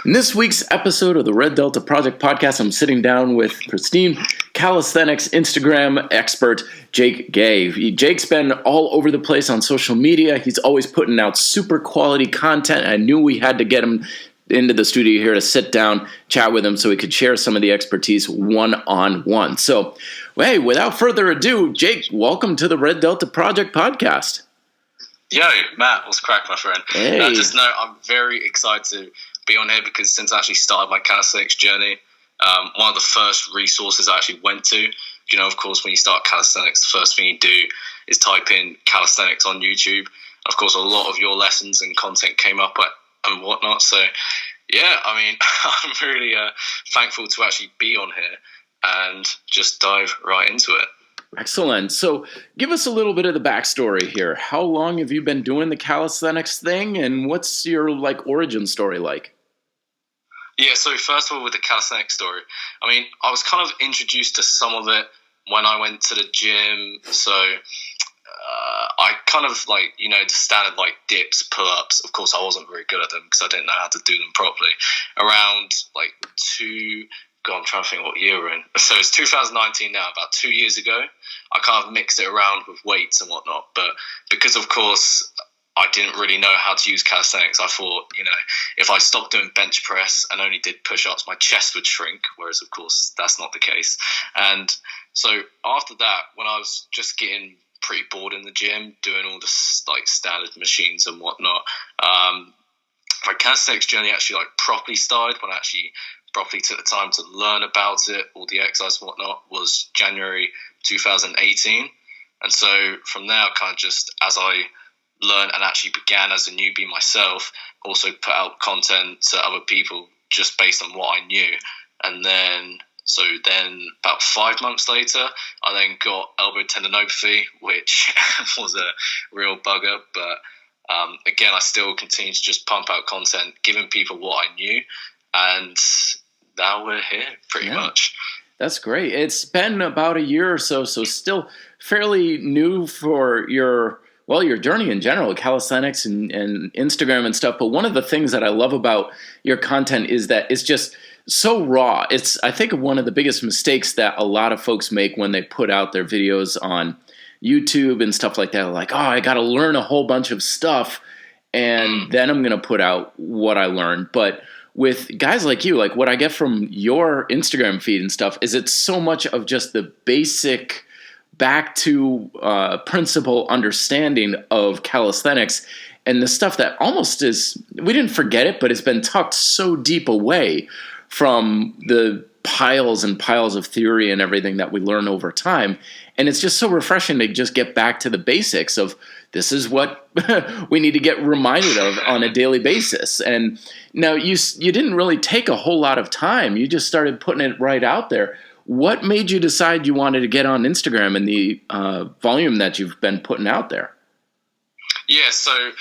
In this week's episode of the Red Delta Project podcast, I'm sitting down with pristine calisthenics Instagram expert Jake Gay. Jake's been all over the place on social media. He's always putting out super quality content. I knew we had to get him into the studio here to sit down, chat with him so he could share some of the expertise one-on-one. So, hey, without further ado, Jake, welcome to the Red Delta Project podcast. Yo, Matt, what's crack, my friend? Hey. Just know I'm very excited to be on here because since I actually started my calisthenics journey, one of the first resources I actually went to, of course, when you start calisthenics, the first thing you do is type in calisthenics on YouTube. Of course, a lot of your lessons and content came up and whatnot. So, yeah, I'm really thankful to actually be on here and just dive right into it. Excellent. So give us a little bit of the backstory here. How long have you been doing the calisthenics thing, and what's your origin story like? Yeah, so first of all, with the calisthenics story, I was kind of introduced to some of it when I went to the gym. So I kind of the standard dips, pull-ups. Of course, I wasn't very good at them because I didn't know how to do them properly. Around I'm trying to think what year we're in. So it's 2019 now, about 2 years ago. I kind of mixed it around with weights and whatnot. But because, of course, I didn't really know how to use calisthenics, I thought, if I stopped doing bench press and only did push-ups, my chest would shrink, whereas, of course, that's not the case. And so after that, when I was just getting pretty bored in the gym, doing all the standard machines and whatnot, my calisthenics journey actually properly started when I actually properly took the time to learn about it, all the exercise and whatnot, was January 2018. And so from there, kind of just as I learned and actually began as a newbie myself, also put out content to other people just based on what I knew. And then about 5 months later, I then got elbow tendinopathy, which was a real bugger. But again, I still continue to just pump out content, giving people what I knew. And now we're here, pretty much. That's great. It's been about a year or so still fairly new for your journey in general, calisthenics and Instagram and stuff. But one of the things that I love about your content is that it's just so raw. I think one of the biggest mistakes that a lot of folks make when they put out their videos on YouTube and stuff like that, like, I got to learn a whole bunch of stuff and then I'm going to put out what I learned. But with guys like you, what I get from your Instagram feed and stuff is it's so much of just the basic back to principle understanding of calisthenics and the stuff that almost we didn't forget it, but it's been tucked so deep away from the piles and piles of theory and everything that we learn over time. And it's just so refreshing to just get back to the basics of this is what we need to get reminded of on a daily basis. And now you didn't really take a whole lot of time. You just started putting it right out there. What made you decide you wanted to get on Instagram and the volume that you've been putting out there? Yeah, so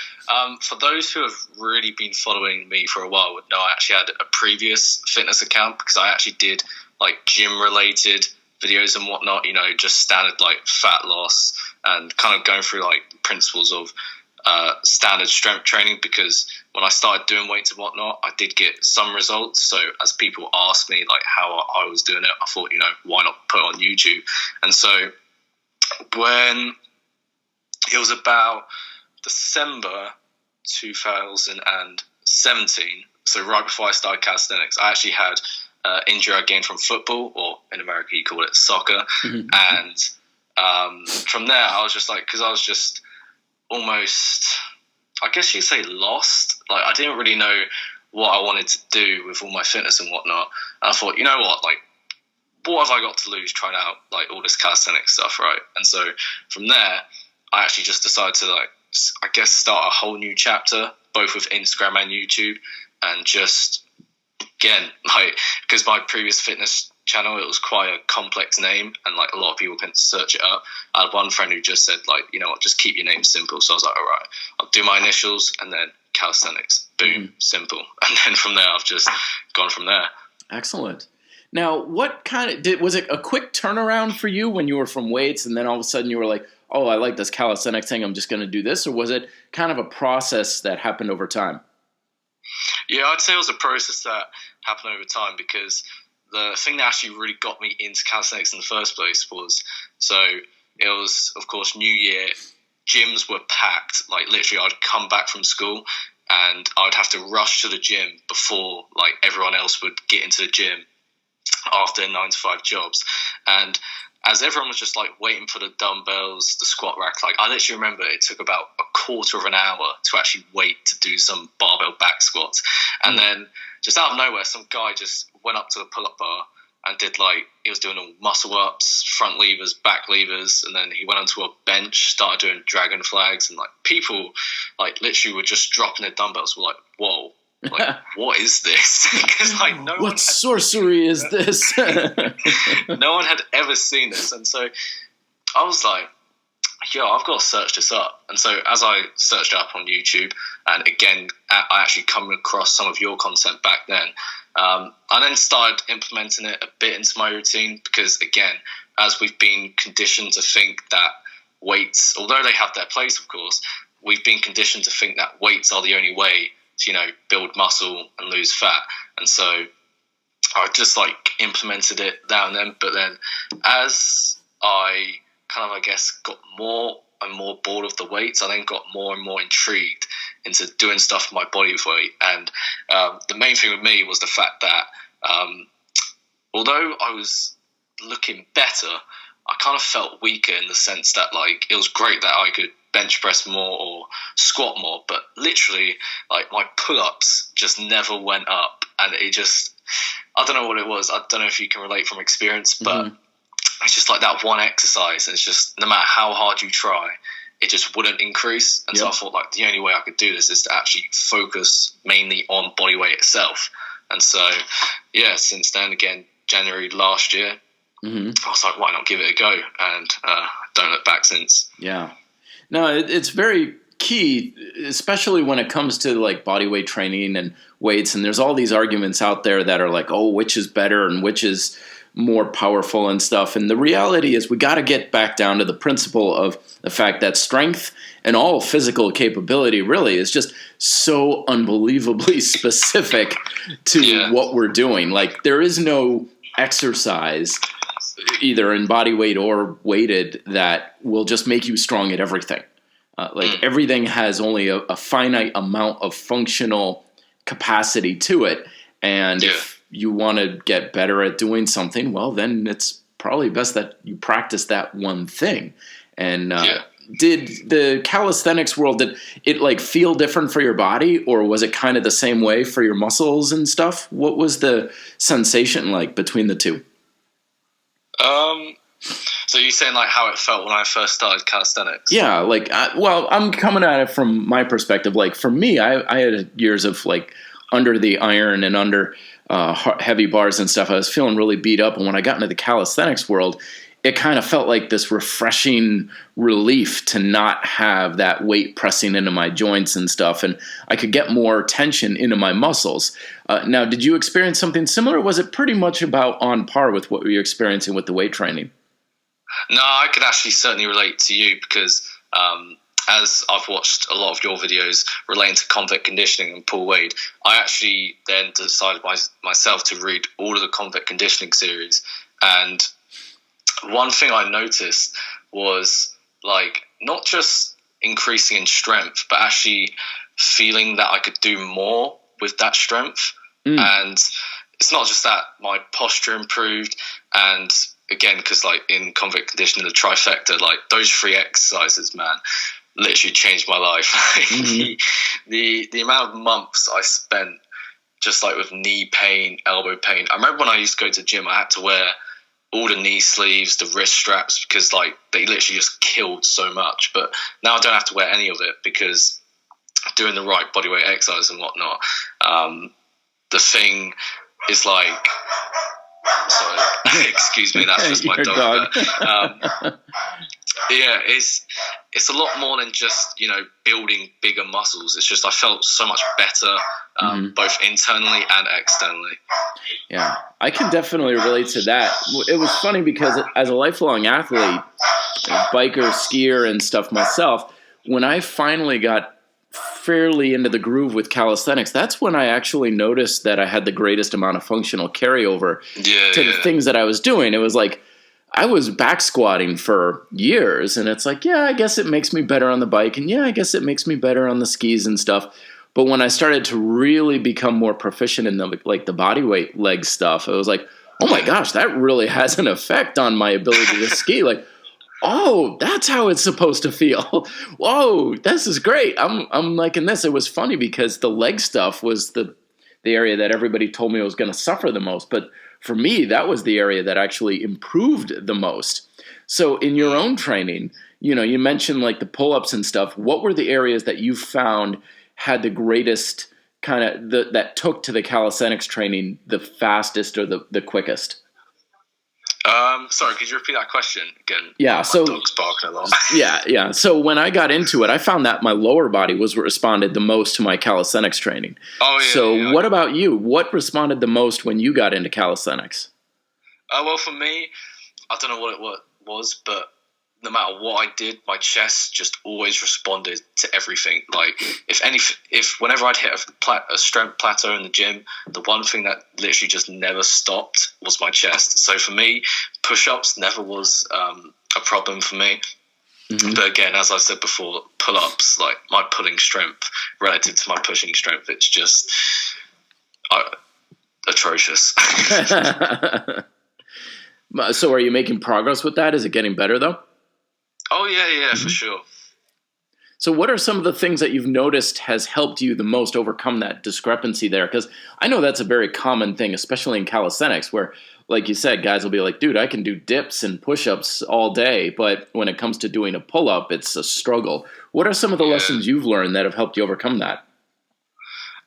for those who have really been following me for a while would know I actually had a previous fitness account because I actually did gym-related videos and whatnot, just standard fat loss and kind of going through principles of standard strength training because when I started doing weights and whatnot, I did get some results. So as people asked me how I was doing it, I thought, why not put it on YouTube? And so when it was about December 2017, so right before I started calisthenics, I actually had injury I gained from football, or in America you call it soccer. And from there I was just because I was just almost, I guess you'd say, lost. I didn't really know what I wanted to do with all my fitness and whatnot. And I thought, you know what, what have I got to lose trying out all this calisthenics stuff, right? And so from there I actually just decided to start a whole new chapter, both with Instagram and YouTube, and just again, because my previous fitness channel, it was quite a complex name and a lot of people couldn't search it up. I had one friend who just said you know what, just keep your name simple. So I was like, all right, I'll do my initials and then calisthenics, boom, simple. And then from there I've just gone from there. Excellent. Now, what was it a quick turnaround for you when you were from weights and then all of a sudden you were like, oh, I like this calisthenics thing, I'm just going to do this? Or was it kind of a process that happened over time? Yeah, I'd say it was a process that happened over time, because the thing that actually really got me into calisthenics in the first place was, so it was, of course, New Year. Gyms were packed. Like, literally, I'd come back from school and I'd have to rush to the gym before, like, everyone else would get into the gym after 9 to 5 jobs. And as everyone was just like waiting for the dumbbells, the squat rack, like, I literally remember it took about a quarter of an hour to actually wait to do some barbell back squats. And then just out of nowhere, some guy just went up to the pull-up bar and did, like, he was doing all muscle ups, front levers, back levers, and then he went onto a bench, started doing dragon flags, and, like, people, like, literally were just dropping their dumbbells, were like, whoa. Like, what is this? Because, like, what sorcery is this? No one had ever seen this. And so I was like, yo, I've got to search this up. And so as I searched up on YouTube, and again, I actually come across some of your content back then, I then started implementing it a bit into my routine, because, again, as we've been conditioned to think that weights, although they have their place, of course, we've been conditioned to think that weights are the only way to, build muscle and lose fat. And so I just, like, implemented it there and then. But then as I kind of, I guess, got more and more bored of the weights, I then got more and more intrigued into doing stuff for my body weight. And the main thing with me was the fact that although I was looking better, I kind of felt weaker, in the sense that, like, it was great that I could bench press more or squat more, but literally, like, my pull-ups just never went up. And it just, I don't know what it was. I don't know if you can relate from experience, but it's just like that one exercise, and it's just, no matter how hard you try, it just wouldn't increase. And so I thought, like, the only way I could do this is to actually focus mainly on body weight itself. And so, yeah, since then, again, January last year, I was like, why not give it a go? And don't look back since. Yeah. No, it's very key, especially when it comes to, like, body weight training and weights. And there's all these arguments out there that are like, oh, which is better and which is more powerful and stuff. And the reality is we got to get back down to the principle of the fact that strength and all physical capability really is just so unbelievably specific to what we're doing. Like, there is no exercise, either in body weight or weighted, that will just make you strong at everything. Everything has only a finite amount of functional capacity to it. And if you want to get better at doing something, well, then it's probably best that you practice that one thing. And did the calisthenics world, did it, like, feel different for your body, or was it kind of the same way for your muscles and stuff? What was the sensation like between the two? So you're saying, like, how it felt when I first started calisthenics? Yeah, like, I'm coming at it from my perspective. Like, for me, I had years of, like, under the iron and under heavy bars and stuff. I was feeling really beat up, and when I got into the calisthenics world, it kind of felt like this refreshing relief to not have that weight pressing into my joints and stuff, and I could get more tension into my muscles. Now, did you experience something similar, or was it pretty much about on par with what you're experiencing with the weight training? No, I could actually certainly relate to you, because as I've watched a lot of your videos relating to convict conditioning and Paul Wade, I actually then decided myself to read all of the convict conditioning series. And one thing I noticed was, like, not just increasing in strength, but actually feeling that I could do more with that strength. And it's not just that, my posture improved. And again, because, like, in convict conditioning, the trifecta, like, those 3 exercises, man, literally changed my life. The amount of months I spent just, like, with knee pain, elbow pain. I remember when I used to go to the gym, I had to wear all the knee sleeves, the wrist straps, because, like, they literally just killed so much. But now I don't have to wear any of it, because doing the right bodyweight exercise and whatnot, the thing is, like, sorry, excuse me, that's just my dog. But, yeah, it's a lot more than just, building bigger muscles. It's just I felt so much better, both internally and externally. Yeah, I can definitely relate to that. It was funny because as a lifelong athlete, biker, skier, and stuff myself, when I finally got fairly into the groove with calisthenics, that's when I actually noticed that I had the greatest amount of functional carryover to the things that I was doing. It was like I was back squatting for years, and it's like, yeah, I guess it makes me better on the bike, and yeah, I guess it makes me better on the skis and stuff. But when I started to really become more proficient in the bodyweight leg stuff, it was like, oh my gosh, that really has an effect on my ability to ski. Like, oh, that's how it's supposed to feel. Whoa, this is great. I'm liking this. It was funny because the leg stuff was the area that everybody told me I was going to suffer the most. But for me, that was the area that actually improved the most. So in your own training, you mentioned like the pull-ups and stuff. What were the areas that you found had the greatest kind of that took to the calisthenics training the fastest or the quickest? Sorry, could you repeat that question again? Yeah, my so dog's barking a lot. yeah. So when I got into it, I found that my lower body was what responded the most to my calisthenics training. Oh yeah. So what about you? What responded the most when you got into calisthenics? Well, for me, I don't know what it was, but no matter what I did, my chest just always responded to everything. Like if whenever I'd hit a strength plateau in the gym, the one thing that literally just never stopped was my chest. So for me, push-ups never was a problem for me. Mm-hmm. But again, as I said before, pull-ups, like my pulling strength relative to my pushing strength, it's just atrocious. So are you making progress with that? Is it getting better though? Oh, yeah, mm-hmm. For sure. So what are some of the things that you've noticed has helped you the most overcome that discrepancy there? Because I know that's a very common thing, especially in calisthenics, where, like you said, guys will be like, dude, I can do dips and push-ups all day, but when it comes to doing a pull-up, it's a struggle. What are some of the lessons you've learned that have helped you overcome that?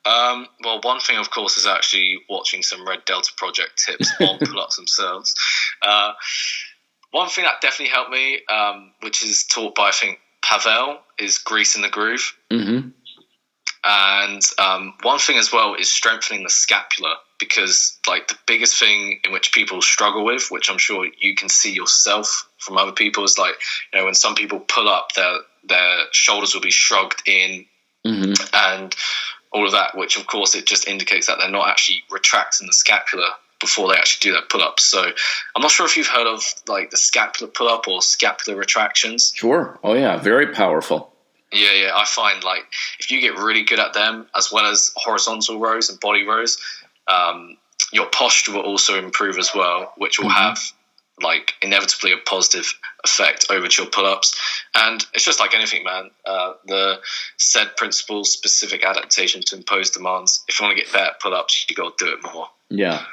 Well, one thing, of course, is actually watching some Red Delta Project tips on pull-ups themselves. One thing that definitely helped me, which is taught by, I think, Pavel, is grease in the groove. Mm-hmm. And one thing as well is strengthening the scapula, because like the biggest thing in which people struggle with, which I'm sure you can see yourself from other people, is like, when some people pull up, their shoulders will be shrugged in, mm-hmm. and all of that, which of course it just indicates that they're not actually retracting the scapula before they actually do their pull-ups. So I'm not sure if you've heard of like the scapular pull-up or scapular retractions. Sure. Oh yeah, very powerful. Yeah. I find like if you get really good at them, as well as horizontal rows and body rows, your posture will also improve as well, which will mm-hmm. have like inevitably a positive effect over to your pull-ups. And it's just like anything, man. The said principle, specific adaptation to impose demands. If you want to get better at pull-ups, you got to do it more. Yeah.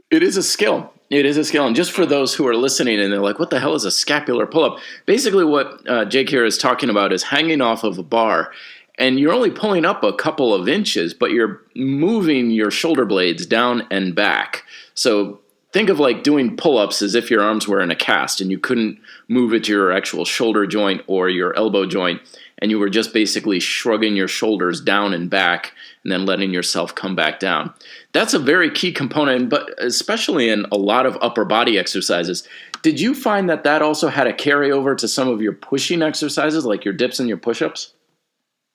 It is a skill. It is a skill. And just for those who are listening and they're like, what the hell is a scapular pull-up? Basically what Jake here is talking about is hanging off of a bar. And you're only pulling up a couple of inches, but you're moving your shoulder blades down and back. So think of like doing pull-ups as if your arms were in a cast and you couldn't move it to your actual shoulder joint or your elbow joint. And you were just basically shrugging your shoulders down and back and then letting yourself come back down. That's a very key component, but especially in a lot of upper body exercises. Did you find that also had a carryover to some of your pushing exercises, like your dips and your push-ups?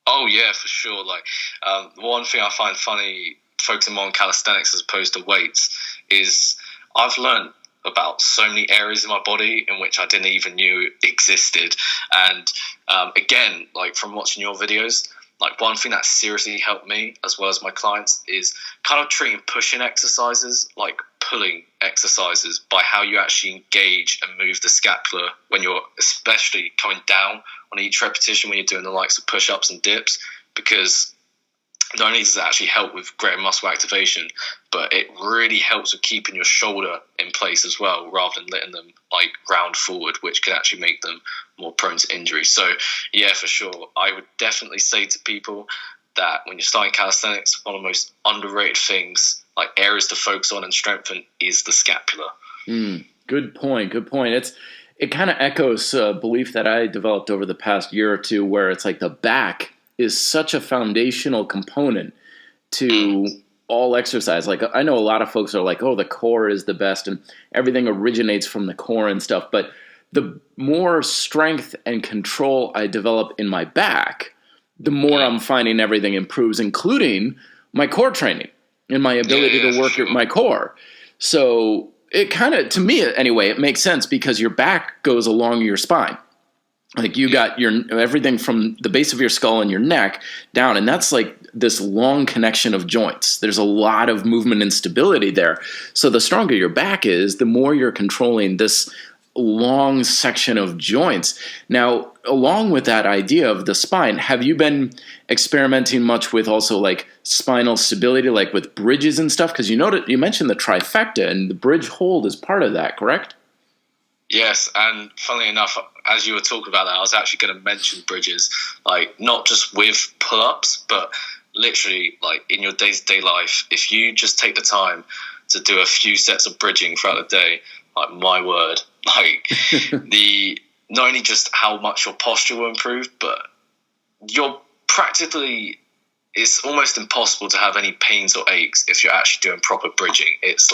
Oh, yeah, for sure. Like one thing I find funny, focusing more on calisthenics as opposed to weights, is I've learned about so many areas in my body in which I didn't even knew existed. And again, like from watching your videos, like one thing that seriously helped me as well as my clients is kind of treating pushing exercises like pulling exercises by how you actually engage and move the scapula when you're especially coming down on each repetition when you're doing the likes of push-ups and dips, because not only does it actually help with greater muscle activation, but it really helps with keeping your shoulder in place as well, rather than letting them like round forward, which can actually make them more prone to injury. So yeah, for sure, I would definitely say to people that when you're starting calisthenics, one of the most underrated things, like areas to focus on and strengthen, is the scapula. Good point. It kind of echoes a belief that I developed over the past year or two, where it's like the back is such a foundational component to all exercise. Like I know a lot of folks are like, oh, the core is the best and everything originates from the core and stuff. But the more strength and control I develop in my back, the more I'm finding everything improves, including my core training and my ability to work my core. So it kind of, to me anyway, it makes sense because your back goes along your spine. Like you got everything from the base of your skull and your neck down, and that's like this long connection of joints. There's a lot of movement and stability there. So the stronger your back is, the more you're controlling this long section of joints. Now, along with that idea of the spine, have you been experimenting much with also like spinal stability, like with bridges and stuff? Because you mentioned the trifecta, and the bridge hold is part of that, correct? Yes, and funnily enough, as you were talking about that, I was actually going to mention bridges, like not just with pull-ups, but literally like in your day-to-day life. If you just take the time to do a few sets of bridging throughout the day, like my word, like not only just how much your posture will improve, but you're practically, it's almost impossible to have any pains or aches if you're actually doing proper bridging. It's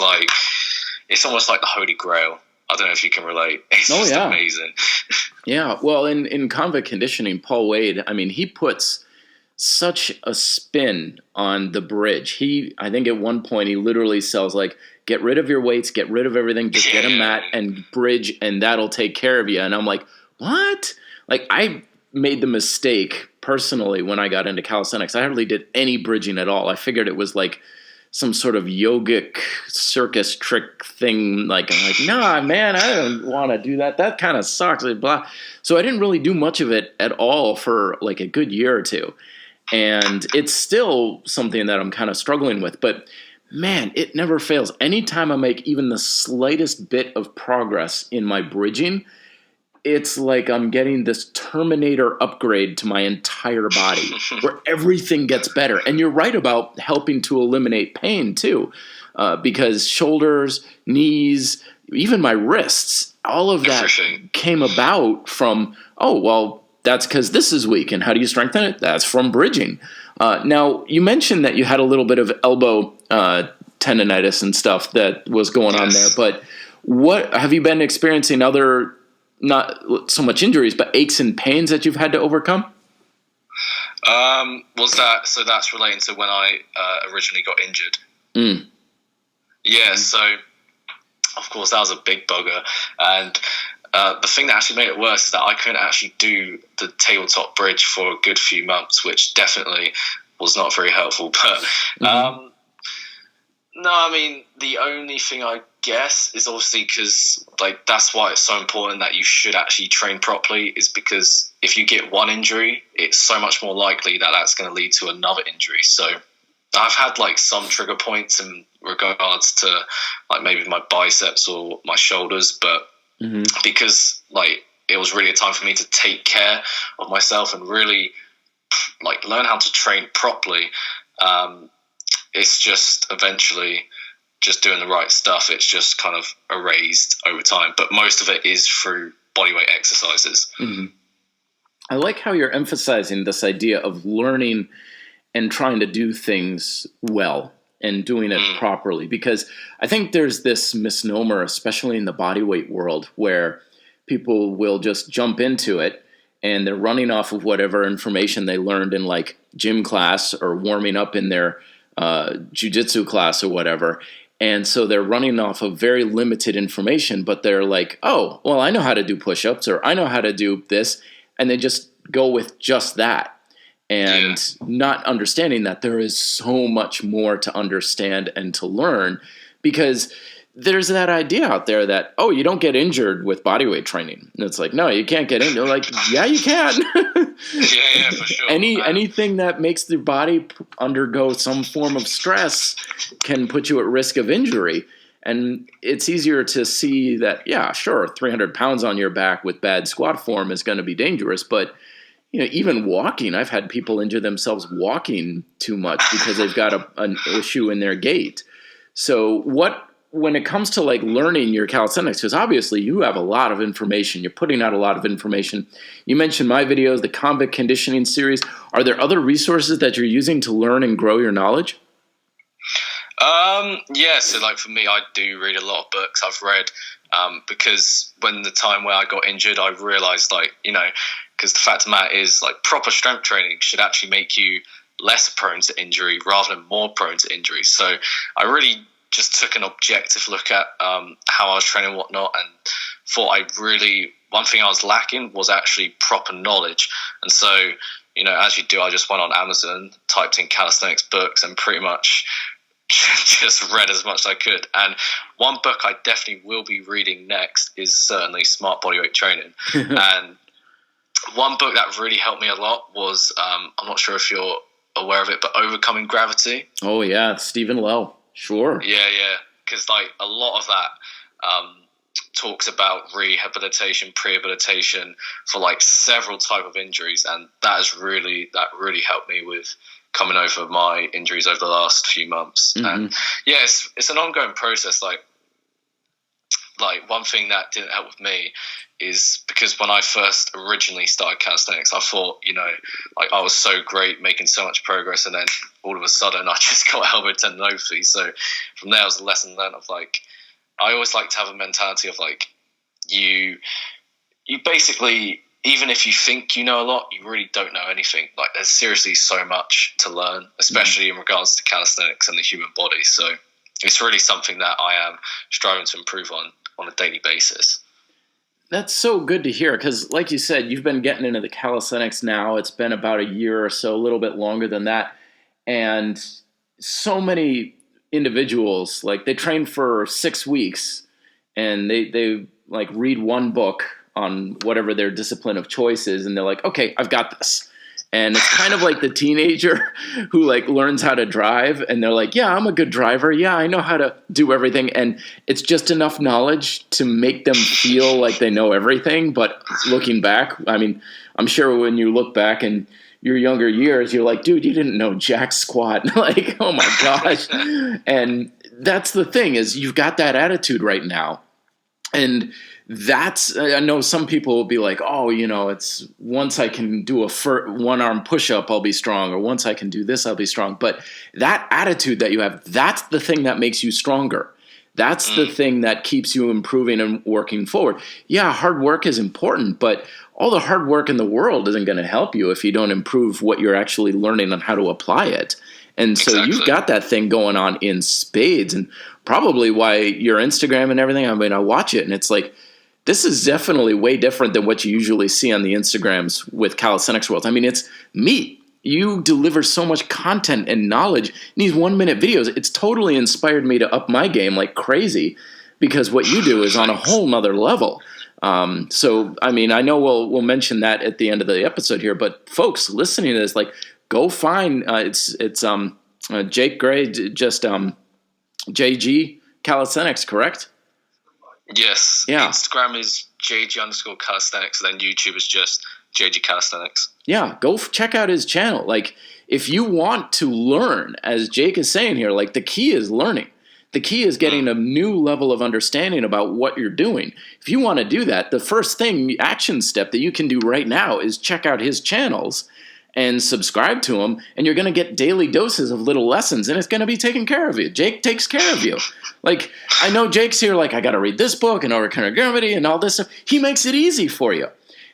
almost like the Holy Grail. I don't know if you can relate. It's just amazing. Yeah. Well, in convict conditioning, Paul Wade, I mean, he puts such a spin on the bridge. I think at one point he literally sells like, get rid of your weights, get rid of everything, just get a mat and bridge, and that'll take care of you. And I'm like, what? Like, I made the mistake personally when I got into calisthenics. I hardly did any bridging at all. I figured it was like some sort of yogic circus trick thing. Like, I'm like, nah, man, I don't want to do that. That kind of sucks. Blah. So I didn't really do much of it at all for like a good year or two. And it's still something that I'm kind of struggling with. But man, it never fails. Anytime I make even the slightest bit of progress in my bridging, it's like I'm getting this Terminator upgrade to my entire body where everything gets better. And you're right about helping to eliminate pain too, because shoulders, knees, even my wrists, all of that came about from, that's because this is weak. And how do you strengthen it? That's from bridging. Now, you mentioned that you had a little bit of elbow tendonitis and stuff that was going on there. But what have you been experiencing other, not so much injuries, but aches and pains that you've had to overcome? So that's relating to when I originally got injured. So of course that was a big bugger, and the thing that actually made it worse is that I couldn't actually do the tabletop bridge for a good few months, which definitely was not very helpful. But no, I mean, the only thing I guess is obviously because, like, that's why it's so important that you should actually train properly, is because if you get one injury, it's so much more likely that that's going to lead to another injury. So I've had, like, some trigger points in regards to, like, maybe my biceps or my shoulders, but because, like, it was really a time for me to take care of myself and really, like, learn how to train properly. It's just eventually just doing the right stuff. It's just kind of erased over time. But most of it is through bodyweight exercises. I like how you're emphasizing this idea of learning and trying to do things well and doing it properly. Because I think there's this misnomer, especially in the bodyweight world, where people will just jump into it and they're running off of whatever information they learned in like gym class or warming up in their jiu-jitsu class or whatever. And so they're running off of very limited information, but they're like, oh, well, I know how to do push-ups or I know how to do this. And they just go with just that and not understanding that there is so much more to understand and to learn, because there's that idea out there that, oh, you don't get injured with bodyweight training. And it's like, no, you can't get injured. Like, yeah, you can. Yeah, for sure. Anything that makes the body undergo some form of stress can put you at risk of injury. And it's easier to see that, yeah, sure, 300 pounds on your back with bad squat form is going to be dangerous. But, you know, even walking, I've had people injure themselves walking too much because they've got an issue in their gait. So when it comes to like learning your calisthenics, because obviously you have a lot of information, you're putting out a lot of information. You mentioned my videos, the convict conditioning series. Are there other resources that you're using to learn and grow your knowledge? So like for me, I do read a lot of books. I've read, because when the time where I got injured, I realized, like, you know, because the fact of the matter is, like, proper strength training should actually make you less prone to injury rather than more prone to injury. So I really just took an objective look at how I was training and whatnot, and thought one thing I was lacking was actually proper knowledge. And so, as you do, I just went on Amazon, typed in calisthenics books, and pretty much just read as much as I could. And one book I definitely will be reading next is certainly Smart Bodyweight Training. And one book that really helped me a lot was, I'm not sure if you're aware of it, but Overcoming Gravity. Oh yeah, Stephen Lowe. Sure. Yeah. Because like a lot of that talks about rehabilitation, prehabilitation for like several type of injuries, and that really helped me with coming over my injuries over the last few months. Mm-hmm. And yeah, it's an ongoing process. Like one thing that didn't help with me is because when I first originally started calisthenics, I thought, like I was so great, making so much progress, and then all of a sudden I just got elbow tendinopathy. So from there was a lesson learned of like, I always like to have a mentality of like, you basically, even if you think you know a lot, you really don't know anything. Like there's seriously so much to learn, especially in regards to calisthenics and the human body. So it's really something that I am striving to improve on a daily basis. That's so good to hear, because like you said, you've been getting into the calisthenics now. It's been about a year or so, a little bit longer than that. And so many individuals, like they train for 6 weeks and they like read one book on whatever their discipline of choice is, and they're like, okay, I've got this. And it's kind of like the teenager who like learns how to drive, and they're like, yeah, I'm a good driver. Yeah, I know how to do everything. And it's just enough knowledge to make them feel like they know everything. But looking back, I mean, I'm sure when you look back in your younger years, you're like, dude, you didn't know jack squat. Like, oh my gosh. And that's the thing, is you've got that attitude right now. And I know some people will be like, oh, it's once I can do a one-arm push-up, I'll be strong, or once I can do this, I'll be strong. But that attitude that you have, that's the thing that makes you stronger. That's the thing that keeps you improving and working forward. Yeah, hard work is important, but all the hard work in the world isn't going to help you if you don't improve what you're actually learning and how to apply it. And so You've got that thing going on in spades, and probably why your Instagram and everything, I mean, I watch it and it's like, this is definitely way different than what you usually see on the Instagrams with Calisthenics World. I mean, it's meat. You deliver so much content and knowledge in these 1-minute videos. It's totally inspired me to up my game like crazy, because what you do is on a whole nother level. So, I mean, I know we'll mention that at the end of the episode here, but folks listening to this, like, go find, it's Jake Gray, just JG Calisthenics, correct? Yes. Yeah. Instagram is JG_calisthenics, and then YouTube is just JG Calisthenics. Yeah, go check out his channel. Like, if you want to learn, as Jake is saying here, like, the key is learning. The key is getting a new level of understanding about what you're doing. If you want to do that, the first action step that you can do right now is check out his channels and subscribe to him, and you're going to get daily doses of little lessons, and it's going to be taken care of you. Jake takes care of you. Like, I know Jake's here, like, I got to read this book and Overcoming Gravity and all this stuff. He makes it easy for you.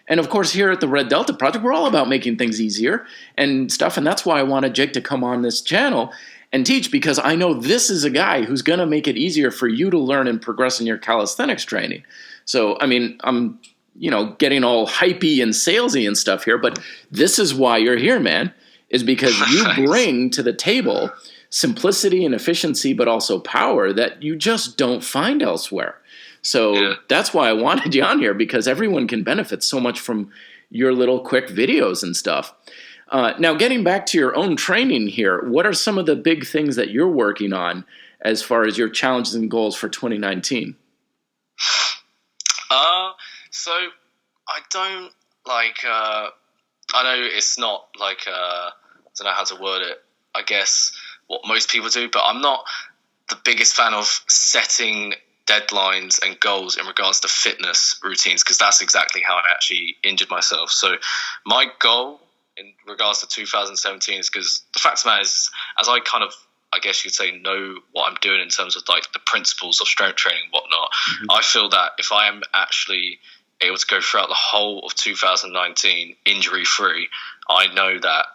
And of course, here at the Red Delta Project, we're all about making things easier and stuff, and that's why I wanted Jake to come on this channel and teach, because I know this is a guy who's going to make it easier for you to learn and progress in your calisthenics training. So, I mean, I'm getting all hypey and salesy and stuff here, but this is why you're here, man, is because you bring to the table simplicity and efficiency, but also power that you just don't find elsewhere. So That's why I wanted you on here, because everyone can benefit so much from your little quick videos and stuff. Now, getting back to your own training here, what are some of the big things that you're working on as far as your challenges and goals for 2019? So I don't I know it's not like, I don't know how to word it, I guess what most people do, but I'm not the biggest fan of setting deadlines and goals in regards to fitness routines, because that's exactly how I actually injured myself. So my goal in regards to 2017 is, because the fact of the matter is, as I kind of, I guess you could say, know what I'm doing in terms of like the principles of strength training and whatnot, I feel that if I am actually able to go throughout the whole of 2019 injury-free, I know that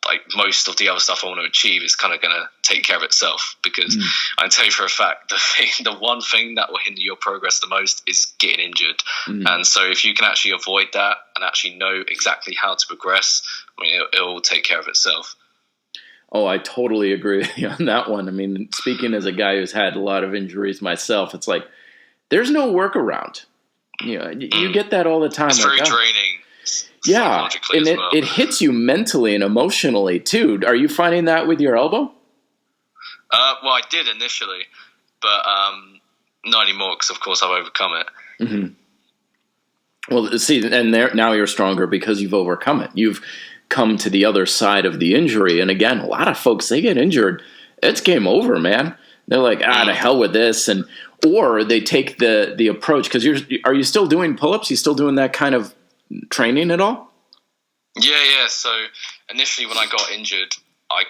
like most of the other stuff I want to achieve is kind of going to take care of itself, because I can tell you for a fact, the one thing that will hinder your progress the most is getting injured. And so if you can actually avoid that and actually know exactly how to progress, I mean, it'll take care of itself. Oh, I totally agree with you on that one. I mean, speaking as a guy who's had a lot of injuries myself, it's like there's no workaround. You get that all the time. It's very draining. Yeah, and it hits you mentally and emotionally too. Are you finding that with your elbow? Well, I did initially, but not anymore because, of course, I've overcome it. Mm-hmm. Well, see, and now you're stronger because you've overcome it. You've come to the other side of the injury. And again, a lot of folks, they get injured, it's game over, man. They're like, to hell with this, or they take the approach, because are you still doing pull-ups? You still doing that kind of training at all? Yeah. So initially when I got injured, I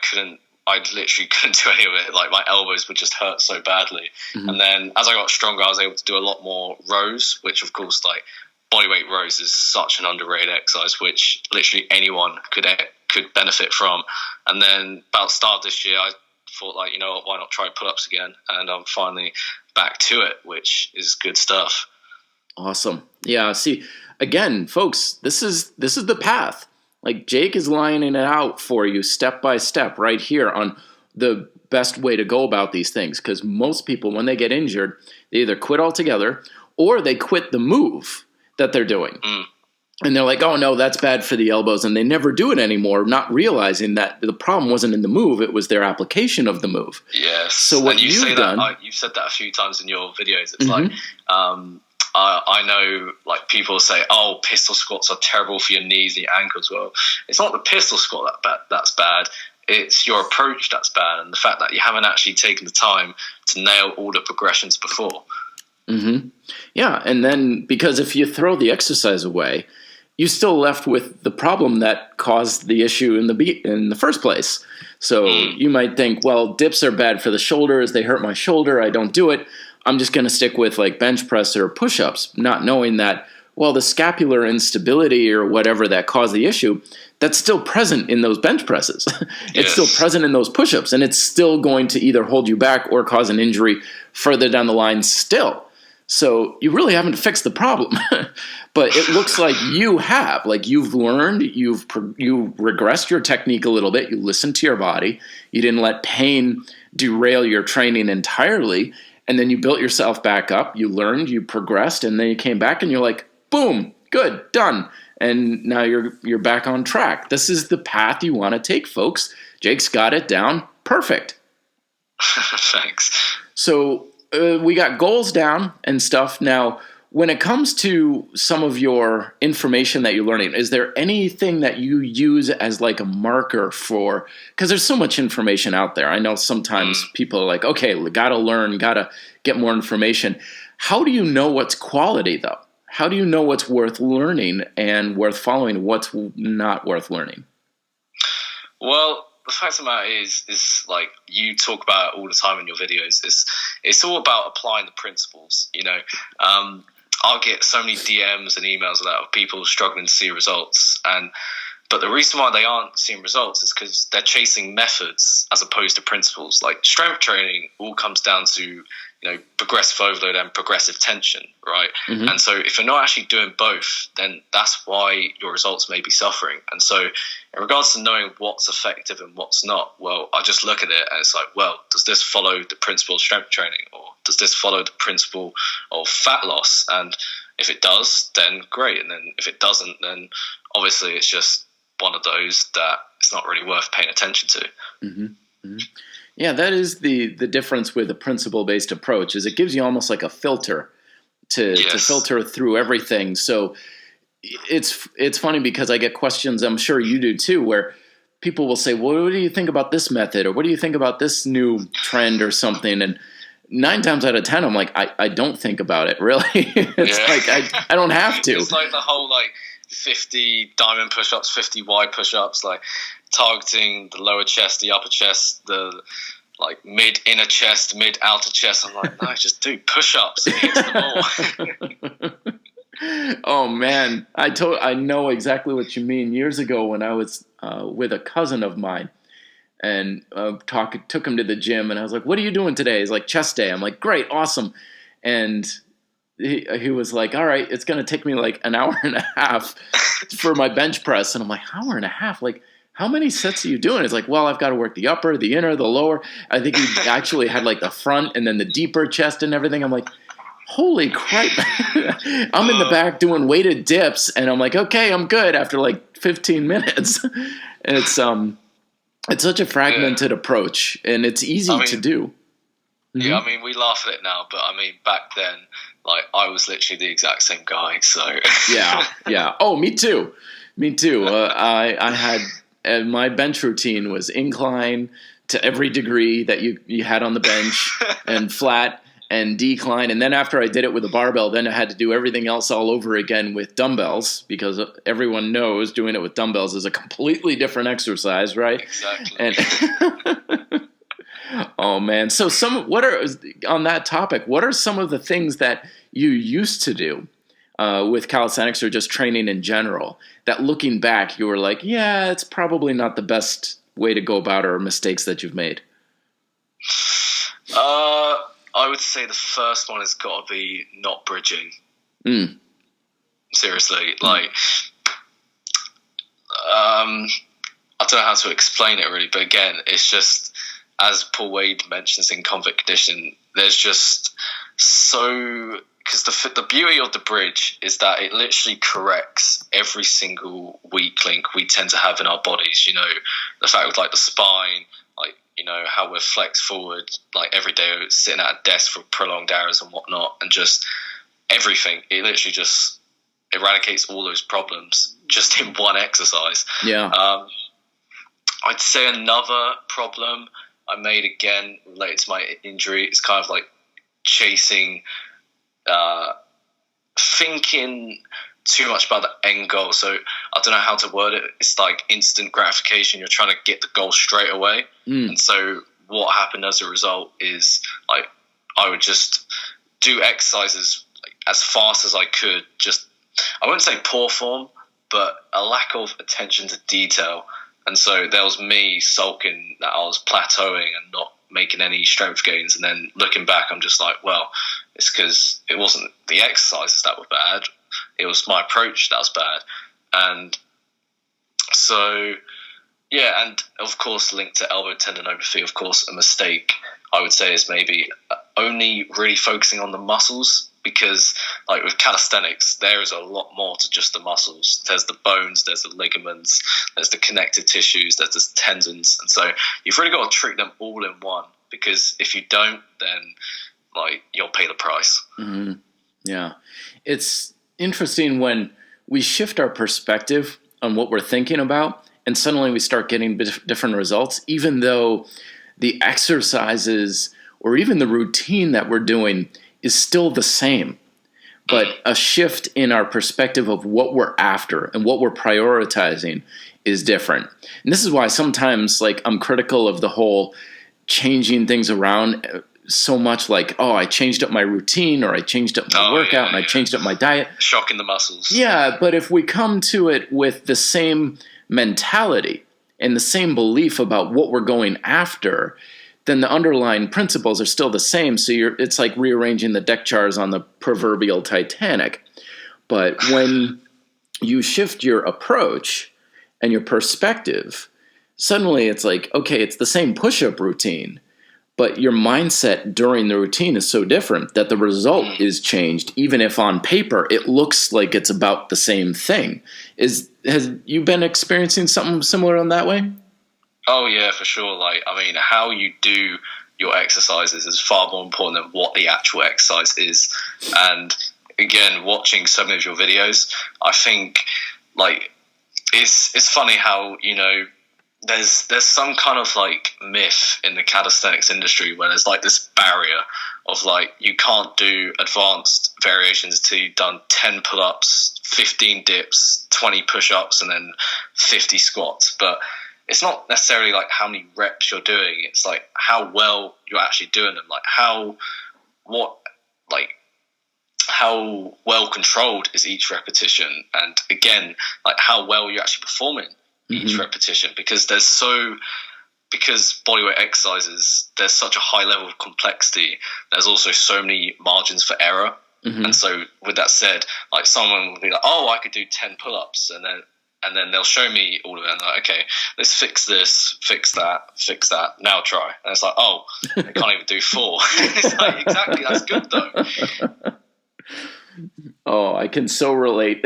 literally couldn't do any of it. Like my elbows would just hurt so badly. And then as I got stronger, I was able to do a lot more rows, which of course, like bodyweight rows is such an underrated exercise, which literally anyone could benefit from. And then about the start of this year, I thought, like, you know what, why not try pull-ups again? And I'm finally back to it, which is good stuff. Awesome. Yeah, see, again, folks, this is the path. Like, Jake is lining it out for you step by step right here on the best way to go about these things. Because most people, when they get injured, they either quit altogether or they quit the move that they're doing. And they're like, oh, no, that's bad for the elbows. And they never do it anymore, not realizing that the problem wasn't in the move. It was their application of the move. Yes. So what you've said that a few times in your videos. It's like, I know, like, people say, oh, pistol squats are terrible for your knees and your ankles. Well, it's not the pistol squat that's bad. It's your approach that's bad, and the fact that you haven't actually taken the time to nail all the progressions before. Yeah, and then because if you throw the exercise away, you're still left with the problem that caused the issue in the first place. So you might think, well, dips are bad for the shoulders. They hurt my shoulder. I don't do it. I'm just going to stick with like bench press or push-ups, not knowing that, well, the scapular instability or whatever that caused the issue, that's still present in those bench presses. It's still present in those push-ups, and it's still going to either hold you back or cause an injury further down the line still. So you really haven't fixed the problem. But it looks like you have. Like, you've learned, you regressed your technique a little bit, you listened to your body, you didn't let pain derail your training entirely, and then you built yourself back up, you learned, you progressed, and then you came back and you're like, boom, good, done. And now you're back on track. This is the path you want to take, folks. Jake's got it down. Perfect. Thanks. So we got goals down and stuff. Now, when it comes to some of your information that you're learning, is there anything that you use as like a marker for, because there's so much information out there. I know sometimes people are like, okay, got to learn, got to get more information. How do you know what's quality though? How do you know what's worth learning and worth following, what's not worth learning? Well, the fact of the matter is like you talk about it all the time in your videos. It's all about applying the principles. You know, I'll get so many DMs and emails of people struggling to see results, but the reason why they aren't seeing results is because they're chasing methods as opposed to principles. Like strength training all comes down to, progressive overload and progressive tension, right? And so if you're not actually doing both, then that's why your results may be suffering. And so in regards to knowing what's effective and what's not, well, I just look at it and it's like, well, does this follow the principle of strength training, or does this follow the principle of fat loss? And if it does, then great. And then if it doesn't, then obviously it's just one of those that it's not really worth paying attention to. Yeah, that is the difference with a principle-based approach, is it gives you almost like a filter to filter through everything. So it's funny because I get questions, I'm sure you do too, where people will say, well, what do you think about this method? Or what do you think about this new trend or something? And 9 times out of 10, I'm like, I don't think about it, really. It's like, I don't have to. It's like the whole 50 diamond push-ups, 50 wide push-ups, targeting the lower chest, the upper chest, the mid inner chest, mid outer chest. I'm like, no, just do push-ups. Hit the ball. Oh man, I know exactly what you mean. Years ago, when I was with a cousin of mine, and took him to the gym, and I was like, "What are you doing today?" He's like, "Chest day." I'm like, "Great, awesome," and he was like, "All right, it's gonna take me like an hour and a half for my bench press," and I'm like, "Hour and a half? Like, how many sets are you doing?" It's like, "Well, I've got to work the upper, the inner, the lower." I think he actually had like the front and then the deeper chest and everything. I'm like, holy crap. I'm in the back doing weighted dips, and I'm like, okay, I'm good after like 15 minutes. It's such a fragmented approach, and it's easy to do. Yeah, I mean, we laugh at it now, but I mean, back then, like, I was literally the exact same guy, so. Yeah. Oh, me too. I had, my bench routine was incline to every degree that you had on the bench, and flat, and decline, and then after I did it with a barbell, then I had to do everything else all over again with dumbbells, because everyone knows doing it with dumbbells is a completely different exercise, right? Exactly. And oh man, so on that topic, what are some of the things that you used to do with calisthenics or just training in general that looking back you were like, yeah, it's probably not the best way to go about, or mistakes that you've made? I would say the first one has got to be not bridging. Seriously, like, I don't know how to explain it really, but again, it's just, as Paul Wade mentions in Convict Condition, there's just so, because the beauty of the bridge is that it literally corrects every single weak link we tend to have in our bodies. You know, the fact with like the spine, like, you know, how we're flexed forward, like every day sitting at a desk for prolonged hours and whatnot, and just everything. It literally just eradicates all those problems just in one exercise. Yeah. I'd say another problem I made, again, related to my injury, is kind of like chasing, thinking too much about the end goal. So I don't know how to word it. It's like instant gratification. You're trying to get the goal straight away. And so what happened as a result is, like, I would just do exercises like as fast as I could. Just, I wouldn't say poor form, but a lack of attention to detail. And so there was me sulking that I was plateauing and not making any strength gains. And then looking back, I'm just like, well, it's because it wasn't the exercises that were bad. It was my approach that was bad. And so, yeah, and of course, linked to elbow tendinopathy, of course, a mistake I would say is maybe only really focusing on the muscles, because like with calisthenics, there is a lot more to just the muscles. There's the bones, there's the ligaments, there's the connective tissues, there's the tendons. And so you've really got to treat them all in one, because if you don't, then like you'll pay the price. Mm-hmm. Yeah. It's interesting when we shift our perspective on what we're thinking about, and suddenly we start getting different results, even though the exercises or even the routine that we're doing is still the same. But a shift in our perspective of what we're after and what we're prioritizing is different. And this is why sometimes, like, I'm critical of the whole changing things around so much, like, oh, I changed up my routine, or I changed up my workout, and I changed up my diet. Shocking the muscles. Yeah, but if we come to it with the same mentality and the same belief about what we're going after, then the underlying principles are still the same. So it's like rearranging the deck chairs on the proverbial Titanic. But when you shift your approach and your perspective, suddenly it's like, okay, it's the same push-up routine, but your mindset during the routine is so different that the result is changed, even if on paper it looks like it's about the same thing. Has you been experiencing something similar in that way? Oh yeah, for sure. Like, I mean, how you do your exercises is far more important than what the actual exercise is. And again, watching so many of your videos, I think, like, it's funny how, you know, there's some kind of like myth in the calisthenics industry where there's like this barrier of like, you can't do advanced variations until you've done 10 pull-ups, 15 dips, 20 push-ups, and then 50 squats. But it's not necessarily like how many reps you're doing. It's like how well you're actually doing them. Like how well controlled is each repetition, and again, like how well you're actually performing each repetition, because because bodyweight exercises, there's such a high level of complexity. There's also so many margins for error. And so with that said, like someone will be like, oh, I could do 10 pull-ups, and then they'll show me all of it, and like, okay, let's fix this, fix that, now try. And it's like, oh, I can't even do 4. It's like, exactly, that's good though. Oh, I can so relate.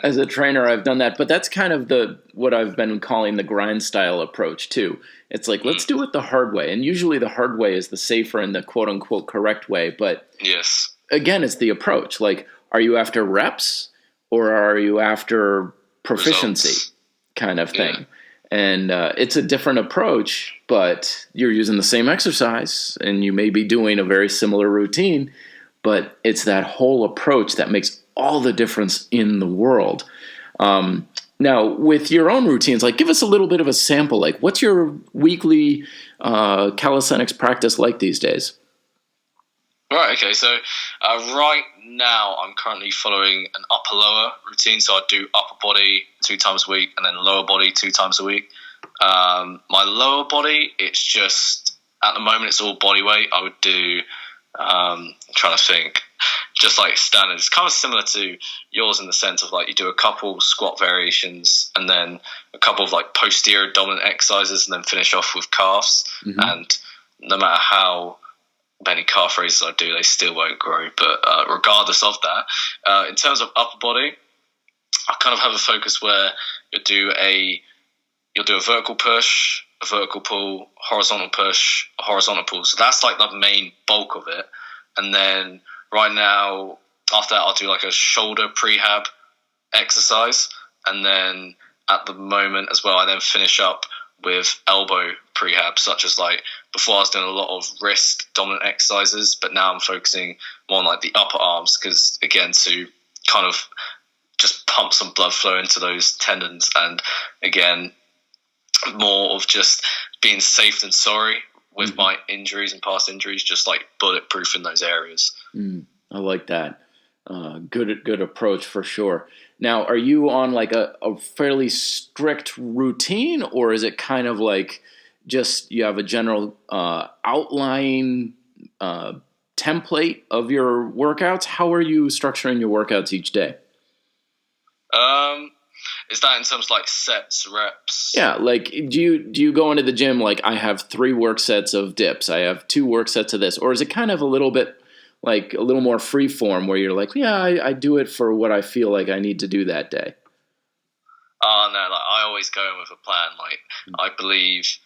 As a trainer, I've done that, but that's kind of what I've been calling the grind style approach too. It's like, let's do it the hard way. And usually the hard way is the safer and the quote unquote correct way. But yes, again, it's the approach. Like, are you after reps or are you after proficiency results kind of thing? And it's a different approach, but you're using the same exercise and you may be doing a very similar routine, but it's that whole approach that makes all the difference in the world. Now, with your own routines, like, give us a little bit of a sample. Like, what's your weekly calisthenics practice like these days? Right, okay. So right now I'm currently following an upper-lower routine. So I do upper body 2 times a week and then lower body 2 times a week. My lower body, it's just, at the moment, it's all body weight. I would do, trying to think, just like standard. It's kind of similar to yours in the sense of like you do a couple squat variations and then a couple of like posterior dominant exercises and then finish off with calves. And no matter how many calf raises I do, they still won't grow. But regardless of that, in terms of upper body, I kind of have a focus where you'll do a vertical push, a vertical pull, horizontal push, a horizontal pull. So that's like the main bulk of it. And then right now, after that, I'll do like a shoulder prehab exercise. And then at the moment as well, I then finish up with elbow prehab, such as like before I was doing a lot of wrist dominant exercises, but now I'm focusing more on like the upper arms, because again, to kind of just pump some blood flow into those tendons, and again, more of just being safe than sorry with my injuries and past injuries, just like bulletproof in those areas. I like that. Good approach for sure. Now, are you on like a fairly strict routine, or is it kind of like just you have a general outline template of your workouts? How are you structuring your workouts each day? Is that in terms of like sets, reps? Yeah, like do you go into the gym like I have 3 work sets of dips, I have 2 work sets of this, or is it kind of a little bit like a little more free form where you're like, yeah, I do it for what I feel like I need to do that day? Oh no, like I always go in with a plan. Like I believe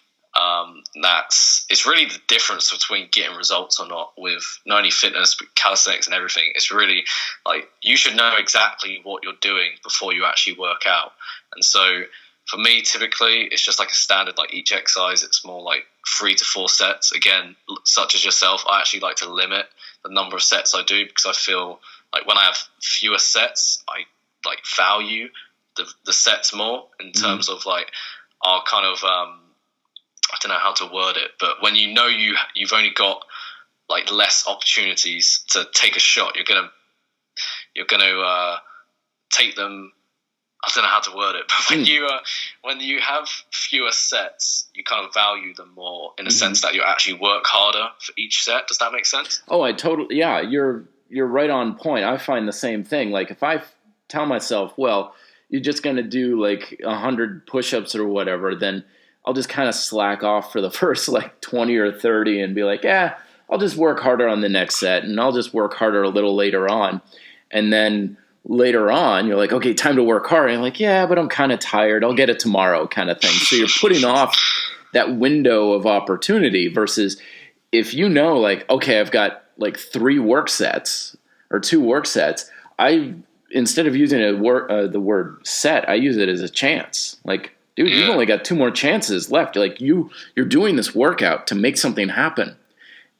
that's it's really the difference between getting results or not with not only fitness but calisthenics and everything. It's really like you should know exactly what you're doing before you actually work out. And so for me, typically it's just like a standard, like each exercise, it's more like 3 to 4 sets. Again, such as yourself, I actually like to limit the number of sets I do, because I feel like when I have fewer sets, I like value the sets more in terms of like our kind of I don't know how to word it, but when you know you've only got like less opportunities to take a shot, you're gonna take them. I don't know how to word it, but when you have fewer sets, you kind of value them more in a sense that you actually work harder for each set. Does that make sense? Oh, yeah, you're right on point. I find the same thing. Like if I tell myself, well, you're just going to do like 100 push-ups or whatever, then I'll just kind of slack off for the first like 20 or 30 and be like, yeah, I'll just work harder on the next set and I'll just work harder a little later on. And then later on, you're like, okay, time to work hard. And I'm like, yeah, but I'm kind of tired. I'll get it tomorrow kind of thing. So you're putting off that window of opportunity versus if you know, like, okay, I've got like 3 work sets or 2 work sets, instead of using the word set, I use it as a chance. Like, dude, you've only got 2 more chances left. Like you're doing this workout to make something happen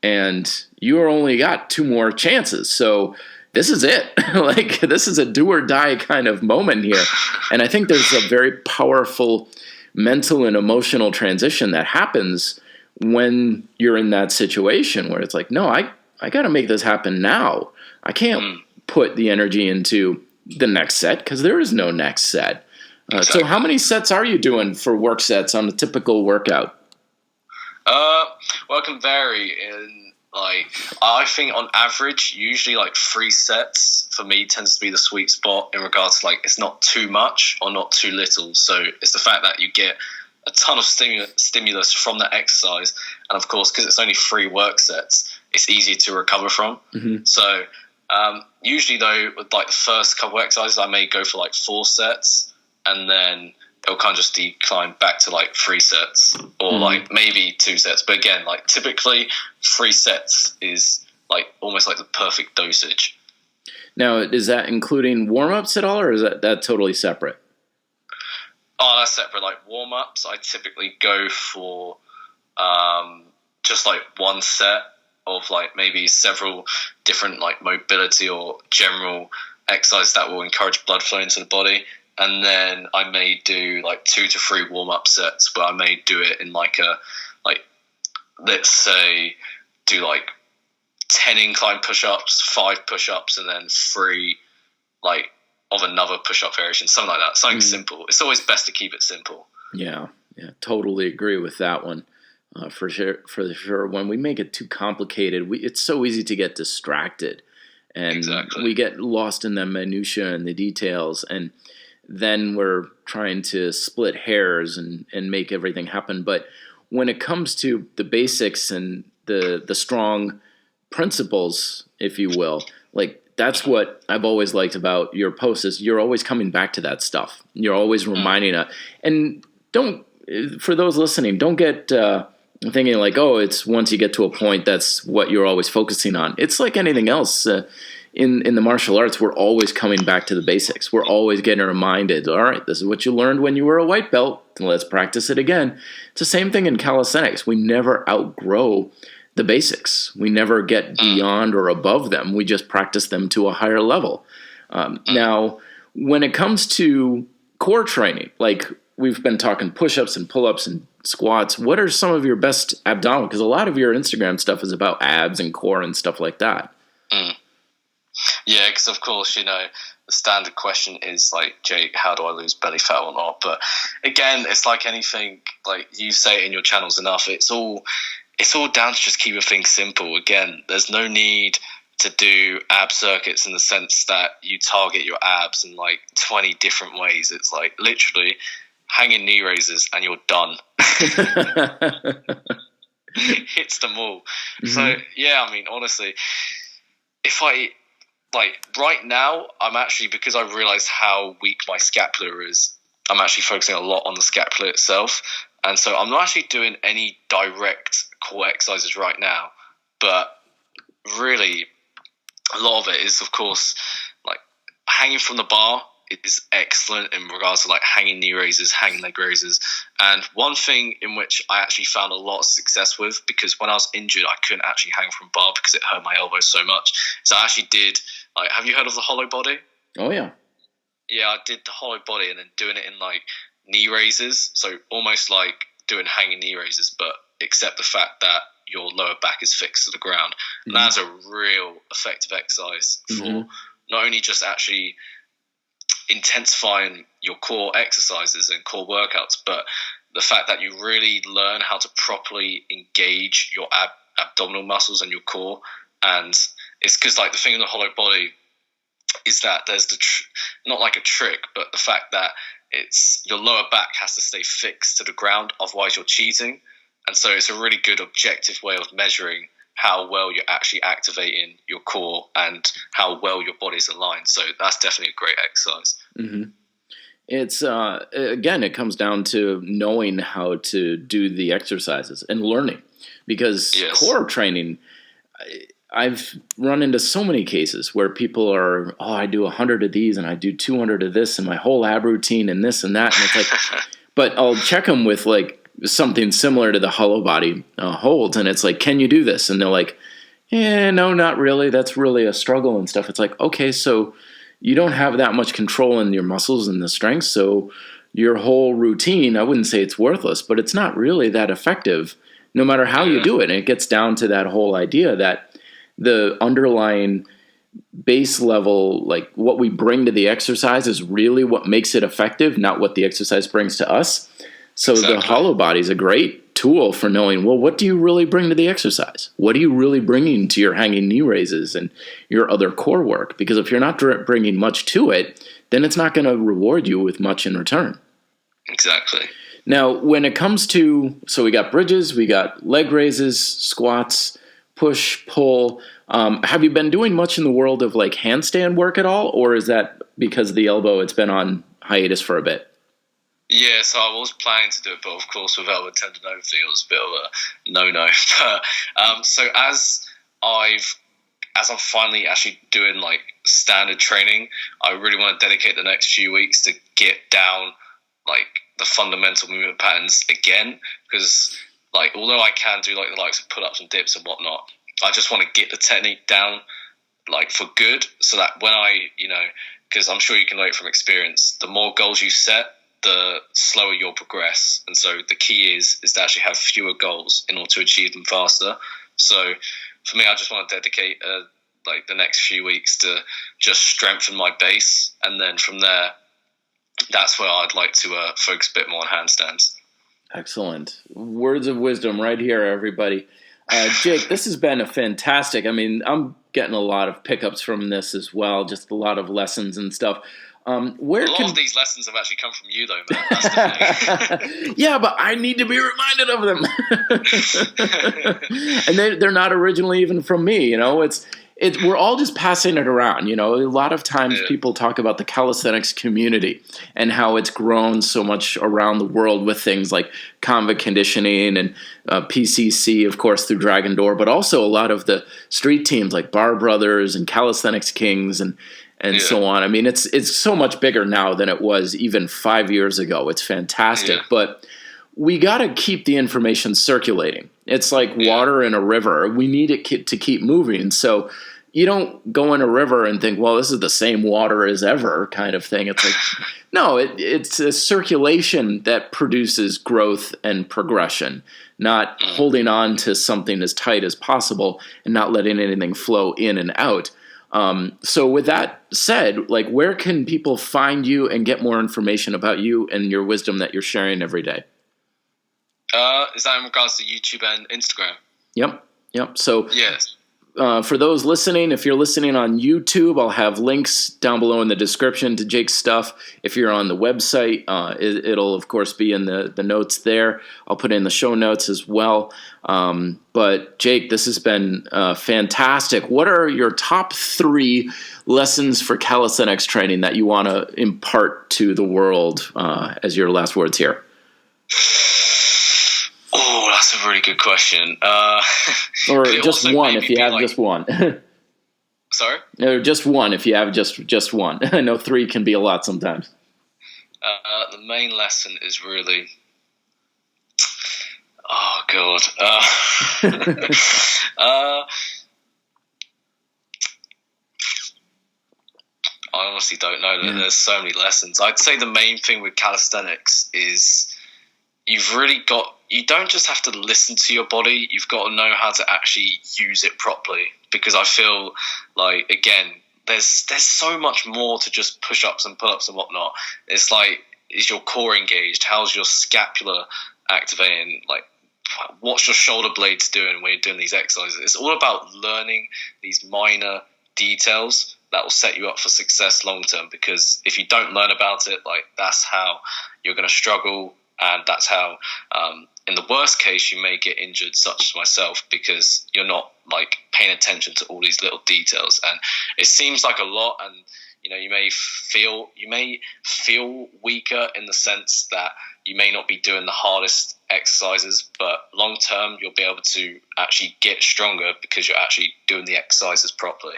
and you only got 2 more chances. So this is it. Like this is a do or die kind of moment here. And I think there's a very powerful mental and emotional transition that happens when you're in that situation where it's like, no, I got to make this happen now. I can't put the energy into the next set because there is no next set. Exactly. So how many sets are you doing for work sets on a typical workout? Well, it can vary. I think on average, usually like 3 sets for me tends to be the sweet spot in regards to like it's not too much or not too little. So it's the fact that you get a ton of stimulus from that exercise, and of course, because it's only 3 work sets, it's easier to recover from. Mm-hmm. So usually, though, with like the first couple of exercises, I may go for like 4 sets, and then it'll kind of just decline back to like 3 sets or like maybe 2 sets. But again, like typically 3 sets is like almost like the perfect dosage. Now, is that including warm-ups at all, or is that totally separate? Oh, that's separate. Like warm-ups, I typically go for just like 1 set of like maybe several different like mobility or general exercises that will encourage blood flow into the body. And then I may do like 2 to 3 warm-up sets, but I may do it in let's say do like 10 incline push-ups, 5 push-ups, and then 3 like of another push-up variation, something like that. Something simple. It's always best to keep it simple. Yeah, totally agree with that one. For sure. When we make it too complicated, it's so easy to get distracted. And exactly. We get lost in the minutia and the details, and then we're trying to split hairs and make everything happen. But when it comes to the basics and the strong principles, if you will, like that's what I've always liked about your posts is you're always coming back to that stuff. You're always reminding us. And for those listening, don't get thinking like, oh, it's once you get to a point, that's what you're always focusing on. It's like anything else. In the martial arts, we're always coming back to the basics. We're always getting reminded, all right, this is what you learned when you were a white belt. Let's practice it again. It's the same thing in calisthenics. We never outgrow the basics. We never get beyond or above them. We just practice them to a higher level. Now, when it comes to core training, like we've been talking push-ups and pull-ups and squats, what are some of your best abdominal? Because a lot of your Instagram stuff is about abs and core and stuff like that. Yeah, because of course, the standard question is like, Jake, how do I lose belly fat or not? But again, it's like anything, like you say it in your channels enough, it's all down to just keeping things simple. Again, there's no need to do ab circuits in the sense that you target your abs in like 20 different ways. It's like literally hanging knee raises and you're done. Hits them all. So yeah, I mean, honestly, if I like right now, I'm actually, because I realized how weak my scapular is, I'm actually focusing a lot on the scapula itself. And so I'm not actually doing any direct core exercises right now, but really a lot of it is, of course, like hanging from the bar is excellent in regards to like hanging knee raises, hanging leg raises. And one thing in which I actually found a lot of success with, because when I was injured, I couldn't actually hang from bar because it hurt my elbow so much. So I actually did, like, have you heard of the hollow body? Oh, yeah. Yeah, I did the hollow body and then doing it in like knee raises. So almost like doing hanging knee raises, but except the fact that your lower back is fixed to the ground. And that's a real effective exercise for not only just actually intensifying your core exercises and core workouts, but the fact that you really learn how to properly engage your abdominal muscles and your core. And it's because like the thing in the hollow body is that there's not like a trick, but the fact that it's your lower back has to stay fixed to the ground, otherwise you're cheating. And so it's a really good objective way of measuring how well you're actually activating your core and how well your body's aligned. So that's definitely a great exercise. It's again, it comes down to knowing how to do the exercises and learning, because core training, I've run into so many cases where people are, I do 100 of these and I do 200 of this and my whole ab routine and this and that. And it's like, but I'll check them with like something similar to the hollow body holds. And it's like, can you do this? And they're like, no, not really. That's really a struggle and stuff. It's like, okay, so you don't have that much control in your muscles and the strength. So your whole routine, I wouldn't say it's worthless, but it's not really that effective no matter how you do it. And it gets down to that whole idea that the underlying base level, like what we bring to the exercise is really what makes it effective, not what the exercise brings to us. So exactly. The hollow body is a great tool for knowing, well, what do you really bring to the exercise? What are you really bringing to your hanging knee raises and your other core work? Because if you're not bringing much to it, then it's not going to reward you with much in return. Exactly. Now, when it comes to, so we got bridges, we got leg raises, squats, push, pull. Have you been doing much in the world of like handstand work at all? Or is that because of the elbow, it's been on hiatus for a bit? Yeah, so I was planning to do it, but of course with elbow tendinopathy, it was a bit of a no-no. But so as I'm finally actually doing like standard training, I really want to dedicate the next few weeks to get down like the fundamental movement patterns again, because like although I can do like the likes of pull-ups and dips and whatnot, I just want to get the technique down like for good, so that when because I'm sure you can know it from experience, the more goals you set, the slower you'll progress. And so the key is to actually have fewer goals in order to achieve them faster. So for me, I just want to dedicate like the next few weeks to just strengthen my base, and then from there, that's where I'd like to focus a bit more on handstands. Excellent. Words of wisdom right here, everybody. Jake, this has been a fantastic, I'm getting a lot of pickups from this as well, just a lot of lessons and stuff. A lot of these lessons have actually come from you, though, man. That's the thing. Yeah, but I need to be reminded of them. And they're not originally even from me, we're all just passing it around. A lot of times people talk about the calisthenics community and how it's grown so much around the world with things like combat conditioning and PCC, of course, through Dragon Door, but also a lot of the street teams like Bar Brothers and Calisthenics Kings and so on. It's so much bigger now than it was even 5 years ago. It's fantastic, but we got to keep the information circulating. It's like water in a river. We need it to keep moving. So you don't go in a river and think, well, this is the same water as ever kind of thing. It's like, no, it's a circulation that produces growth and progression, not holding on to something as tight as possible and not letting anything flow in and out. So with that said, like, where can people find you and get more information about you and your wisdom that you're sharing every day? Is that in regards to YouTube and Instagram? Yep. So yes. For those listening, if you're listening on YouTube, I'll have links down below in the description to Jake's stuff. If you're on the website, it'll, of course, be in the notes there. I'll put in the show notes as well. But, Jake, this has been fantastic. What are your top 3 lessons for calisthenics training that you want to impart to the world as your last words here? Oh, that's a really good question. Or just one, if you have just one. Sorry? Or just one, if you have just one. I know 3 can be a lot sometimes. The main lesson is really... Oh, God. I honestly don't know. There's so many lessons. I'd say the main thing with calisthenics is you don't just have to listen to your body, you've got to know how to actually use it properly. Because I feel like, again, there's so much more to just push-ups and pull-ups and whatnot. It's like, is your core engaged? How's your scapula activating? Like, what's your shoulder blades doing when you're doing these exercises? It's all about learning these minor details that will set you up for success long term, because if you don't learn about it, like, that's how you're going to struggle, and that's how in the worst case you may get injured, such as myself, because you're not like paying attention to all these little details. And it seems like a lot, and you may feel weaker in the sense that you may not be doing the hardest exercises, but long term you'll be able to actually get stronger because you're actually doing the exercises properly.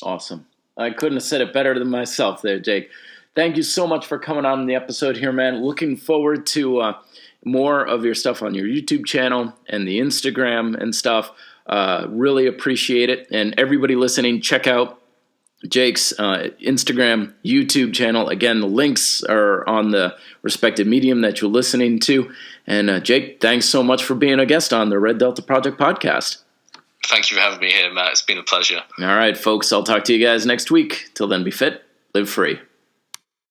Awesome. I couldn't have said it better than myself there, Jake. Thank you so much for coming on the episode here, man. Looking forward to more of your stuff on your YouTube channel and the Instagram and stuff. Really appreciate it. And everybody listening, check out Jake's Instagram, YouTube channel. Again, the links are on the respective medium that you're listening to. And Jake, thanks so much for being a guest on the Red Delta Project podcast. Thank you for having me here, Matt. It's been a pleasure. All right, folks. I'll talk to you guys next week. Till then, be fit, live free.